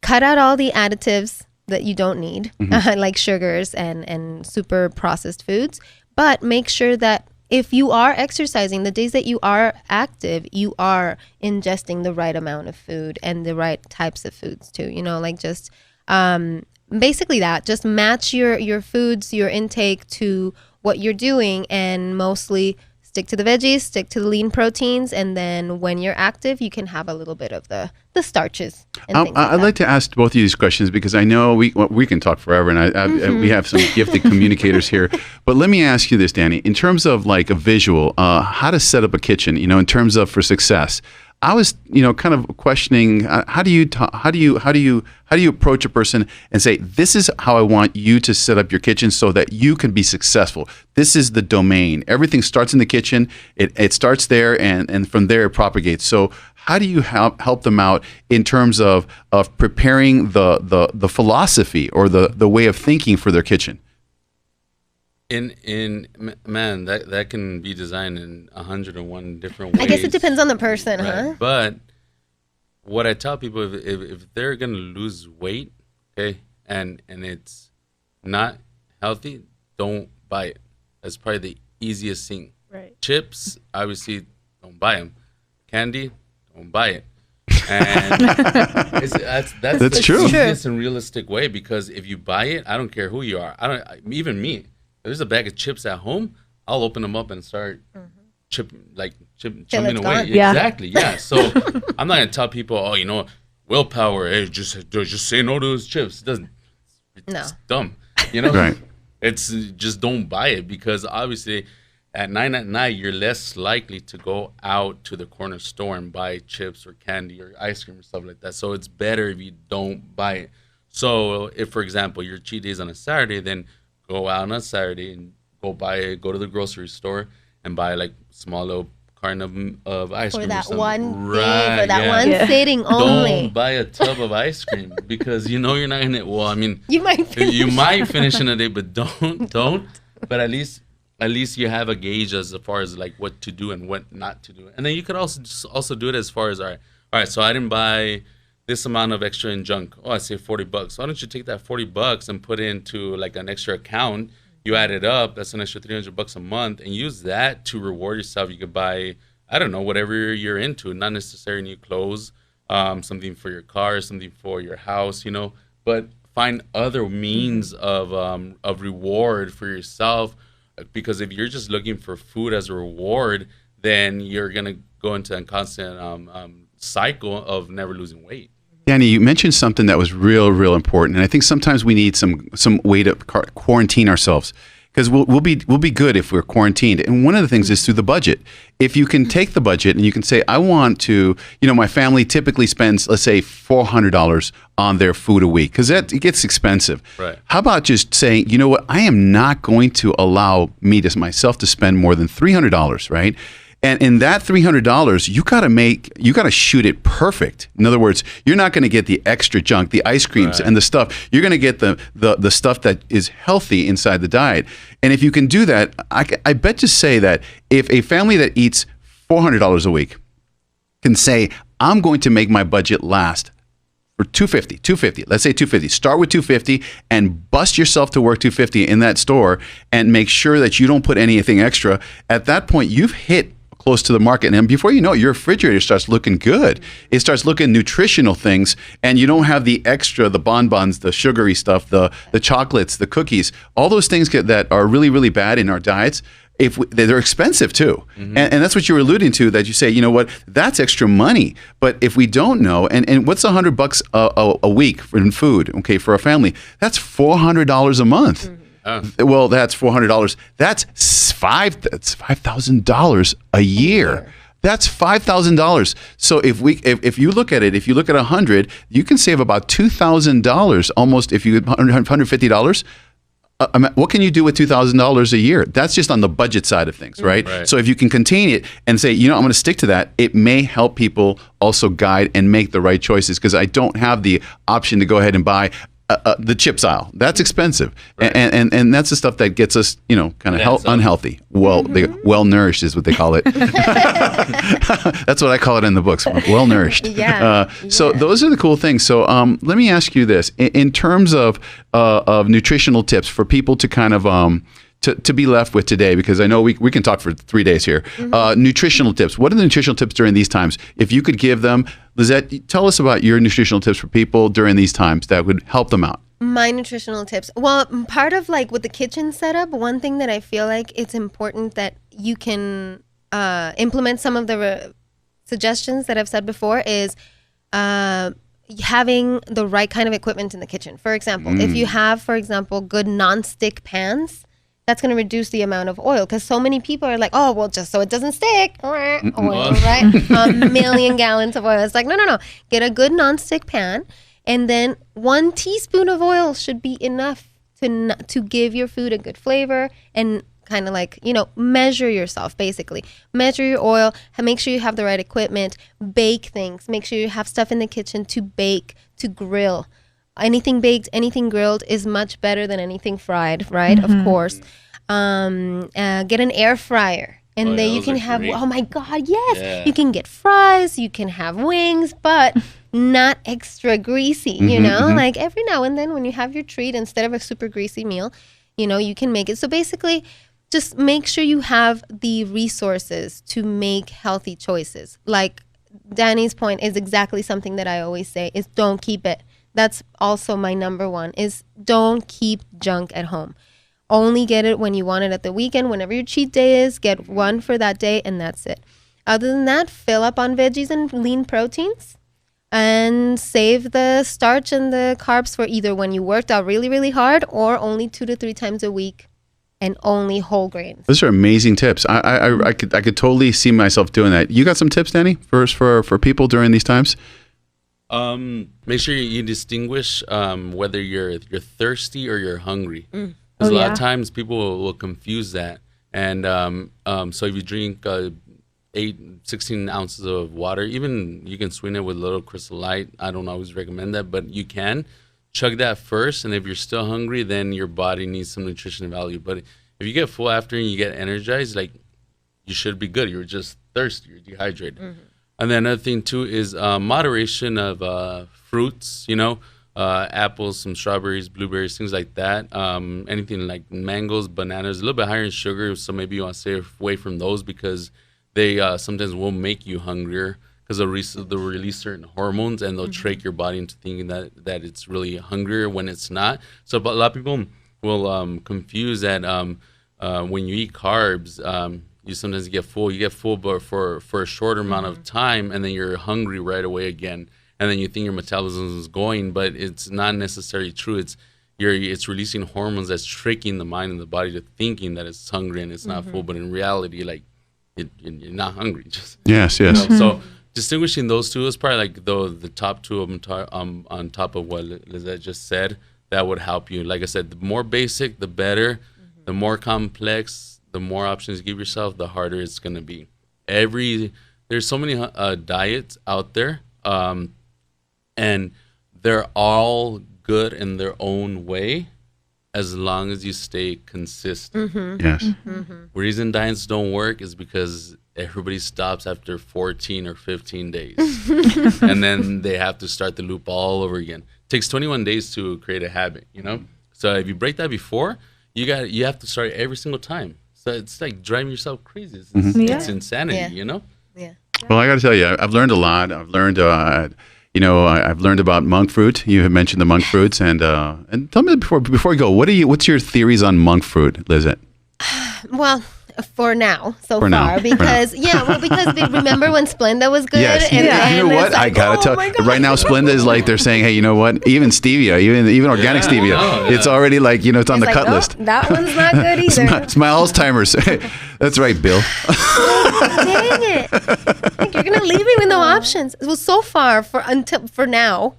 S3: cut out all the additives that you don't need, like sugars and super processed foods. But make sure that if you are exercising, the days that you are active, you are ingesting the right amount of food and the right types of foods too. You know, like just basically that. Just match your foods, your intake to what you're doing, and mostly stick to the veggies, stick to the lean proteins, and then when you're active, you can have a little bit of the starches. And
S1: I'd like to ask both of you these questions because I know we can talk forever, and we have some gifted communicators here. But let me ask you this, Danny, in terms of like a visual, how to set up a kitchen, in terms of for success. I was, kind of questioning how do you approach a person and say, this is how I want you to set up your kitchen so that you can be successful. This is the domain. Everything starts in the kitchen. It starts there, and from there it propagates. So how do you help them out in terms of preparing the philosophy or the way of thinking for their kitchen?
S4: Man, that can be designed in 101 different ways.
S3: I guess it depends on the person,
S4: right?
S3: huh?
S4: But what I tell people, if they're gonna lose weight, okay, and it's not healthy, don't buy it. That's probably the easiest thing.
S2: Right.
S4: Chips, obviously, don't buy them. Candy, don't buy it. And that's the
S1: true.
S4: easiest and realistic way, because if you buy it, I don't care who you are. Even me. If there's a bag of chips at home, I'll open them up and start chipping away.
S3: Gone.
S2: Yeah.
S4: Exactly. Yeah. So I'm not gonna tell people, willpower. Hey, just say no to those chips. It doesn't. It's dumb.
S1: Right.
S4: It's just don't buy it, because obviously at 9 at night you're less likely to go out to the corner store and buy chips or candy or ice cream or stuff like that. So it's better if you don't buy it. So if, for example, your cheat day is on a Saturday, then go out on a Saturday and go to the grocery store and buy like small little carton of ice cream
S3: For that
S4: or something.
S3: one
S4: Right,
S3: day, for that
S4: yeah.
S3: one sitting only.
S4: Don't buy a tub of ice cream because you're not in it. Well, I mean,
S3: You might finish.
S4: you might finish in a day, but don't. But at least you have a gauge as far as like what to do and what not to do. And then you could also do it as far as all right. So I didn't buy this amount of extra in junk. Oh, I say $40. Why don't you take that $40 and put it into like an extra account? You add it up, that's an extra $300 a month, and use that to reward yourself. You could buy, I don't know, whatever you're into, not necessarily new clothes, something for your car, something for your house, but find other means of reward for yourself, because if you're just looking for food as a reward, then you're going to go into a constant cycle of never losing weight.
S1: Danny, you mentioned something that was real important, and I think sometimes we need some way to quarantine ourselves, because we'll be good if we're quarantined. And one of the things is through the budget. If you can take the budget and you can say, I want to, my family typically spends, let's say, $400 on their food a week, because it gets expensive.
S4: Right.
S1: How about just saying, you know what, I am not going to allow myself to spend more than $300, right? And in that $300, you got to shoot it perfect. In other words, you're not going to get the extra junk, the ice creams and the stuff. You're going to get the stuff that is healthy inside the diet. And if you can do that, I bet you say that if a family that eats $400 a week can say, I'm going to make my budget last for $250. Let's say $250. Start with $250 and bust yourself to work $250 in that store and make sure that you don't put anything extra. At that point, you've hit close to the market. And before you know it, your refrigerator starts looking good. It starts looking nutritional things, and you don't have the extra, the bonbons, the sugary stuff, the chocolates, the cookies, all those things that are really, really bad in our diets. They're expensive too. And that's what you were alluding to, that you say, you know what, that's extra money. But if we don't know, and what's $100 a week in food, okay, for a family, that's $400 a month. Well, that's $400. That's $5,000 a year. That's $5,000. So if you look at it, if you look at 100, you can save about $2,000 almost. If you $150. What can you do with $2,000 a year? That's just on the budget side of things, right? So if you can contain it and say, you know, I'm going to stick to that, it may help people also guide and make the right choices, because I don't have the option to go ahead and buy the chips aisle. That's expensive, and that's the stuff that gets us, you know, kind of unhealthy. Well nourished is what they call it. That's what I call it in the books. Well nourished. So those are the cool things. So let me ask you this: in terms of nutritional tips for people to kind of to be left with today, because I know we can talk for 3 days here. Nutritional tips. What are the nutritional tips during these times? If you could give them, Lizette, tell us about your nutritional tips for people during these times that would help them out.
S3: My nutritional tips. Well, part of like with the kitchen setup, one thing that I feel like it's important that you can implement some of the suggestions that I've said before is having the right kind of equipment in the kitchen. For example, if you have, for example, good non-stick pans, that's going to reduce the amount of oil, because so many people are like, oh, well, just so it doesn't stick, oil, right? A million gallons of oil. It's like, no. Get a good nonstick pan, and then 1 teaspoon of oil should be enough to give your food a good flavor, and kind of like, you know, measure yourself, basically. Measure your oil, make sure you have the right equipment, bake things, make sure you have stuff in the kitchen to bake, to grill. Anything baked, anything grilled is much better than anything fried, right? Of course. Get an air fryer. And then you can have, oh my God, yes. You can get fries, you can have wings, but not extra greasy, you know? Like every now and then when you have your treat, instead of a super greasy meal, you know, you can make it. So basically, just make sure you have the resources to make healthy choices. Like Danny's point is exactly something that I always say is don't keep it. That's also my number one, is don't keep junk at home. Only get it when you want it at the weekend. Whenever your cheat day is, get one for that day, and that's it. Other than that, fill up on veggies and lean proteins, and save the starch and the carbs for either when you worked out really, really hard, or only 2 to 3 times a week, and only whole grains. Those
S1: are amazing tips. I could totally see myself doing that. You got some tips, Danny, for people during these times?
S4: Make sure you distinguish whether you're thirsty or you're hungry. Because a lot of times people will confuse that. And so if you drink 16 ounces of water, even you can sweeten it with a little Crystal Light. I don't always recommend that, but you can chug that first. And if you're still hungry, then your body needs some nutrition value. But if you get full after and you get energized, like, you should be good. You're just thirsty. You're dehydrated. And then another thing too is moderation of fruits, you know, apples, some strawberries, blueberries, things like that. Anything like mangoes, bananas, a little bit higher in sugar. So maybe you want to stay away from those, because they sometimes will make you hungrier, because they'll release certain hormones, and they'll trick your body into thinking that it's really hungrier when it's not. So but a lot of people will confuse that when you eat carbs, you sometimes get full, but for a shorter amount of time, and then you're hungry right away again, and then you think your metabolism is going, but it's not necessarily true. It's releasing hormones that's tricking the mind and the body to thinking that it's hungry and it's not full, but in reality, like, you're not hungry. Just
S1: yes.
S4: You know? So distinguishing those two is probably like the top two of them on top of what Lizette just said. That would help you. Like I said, the more basic, the better. The more complex, the more options you give yourself, the harder it's going to be. There's so many diets out there, and they're all good in their own way, as long as you stay consistent.
S1: Yes.
S4: Reason diets don't work is because everybody stops after 14 or 15 days, and then they have to start the loop all over again. It takes 21 days to create a habit, So if you break that before, you have to start every single time. So it's like driving yourself crazy. It's insanity,
S3: Yeah.
S1: Well, I got to tell you, I've learned a lot. I've learned, I've learned about monk fruit. You have mentioned the monk fruits, and tell me before we go, what's your theories on monk fruit, Lizette?
S3: Well, for now,
S1: For now.
S3: because remember when Splenda was good?
S1: Yes.
S3: And
S1: You know what? I gotta tell. Right now, Splenda is like they're saying, hey, you know what? Even stevia, even organic stevia, it's already like it's on the cut list.
S3: That one's not good either.
S1: It's my Alzheimer's. That's right, Bill.
S3: Dang it! Like, you're gonna leave me with no options. Well, so far for now,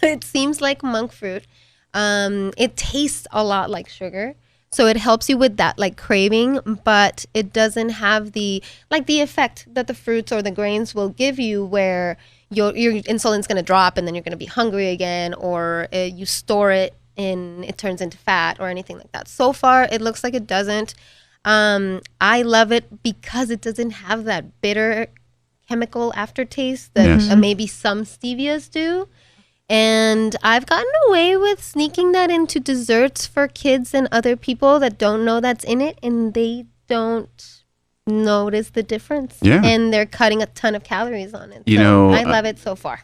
S3: it seems like monk fruit. It tastes a lot like sugar. So it helps you with that like craving, but it doesn't have the effect that the fruits or the grains will give you, where your insulin's going to drop and then you're going to be hungry again, or you store it and it turns into fat or anything like that. So far, it looks like it doesn't. I love it because it doesn't have that bitter chemical aftertaste that maybe some stevias do. And I've gotten away with sneaking that into desserts for kids and other people that don't know that's in it, and they don't notice the difference.
S1: Yeah.
S3: And they're cutting a ton of calories on it. I love it so far.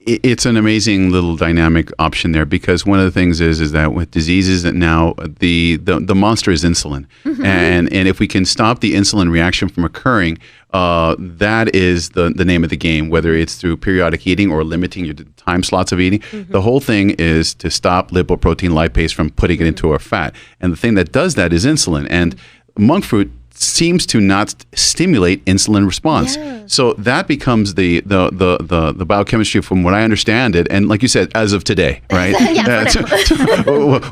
S1: It's an amazing little dynamic option there, because one of the things is that with diseases that now the monster is insulin, and if we can stop the insulin reaction from occurring, that is the name of the game. Whether it's through periodic eating or limiting your time slots of eating, the whole thing is to stop lipoprotein lipase from putting it into our fat. And the thing that does that is insulin. And monk fruit seems to not stimulate insulin response. So that becomes the biochemistry, from what I understand it, and like you said, as of today, right?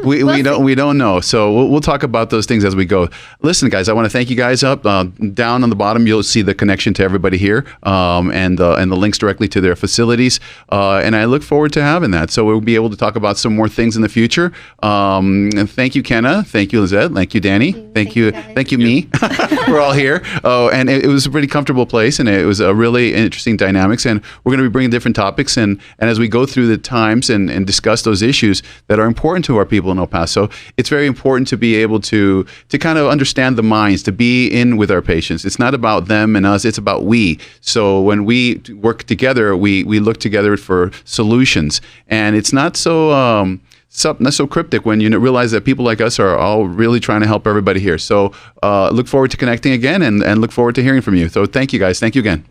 S1: we don't know. So we'll talk about those things as we go. Listen, guys, I want to thank you guys. Up down on the bottom, you'll see the connection to everybody here, and the links directly to their facilities. And I look forward to having that. So we'll be able to talk about some more things in the future. And thank you, Kenna. Thank you, Lizette. Thank you, Danny. Thank you, me. We're all here. And it was a pretty comfortable place, and it was a really interesting dynamics, and we're going to be bringing different topics, and as we go through the times and discuss those issues that are important to our people in El Paso, it's very important to be able to kind of understand the minds, to be in with our patients. It's not about them and us, it's about we. So when we work together, we look together for solutions, and it's not so not so cryptic when you realize that people like us are all really trying to help everybody here. So look forward to connecting again, and look forward to hearing from you. So thank you, guys. Thank you again.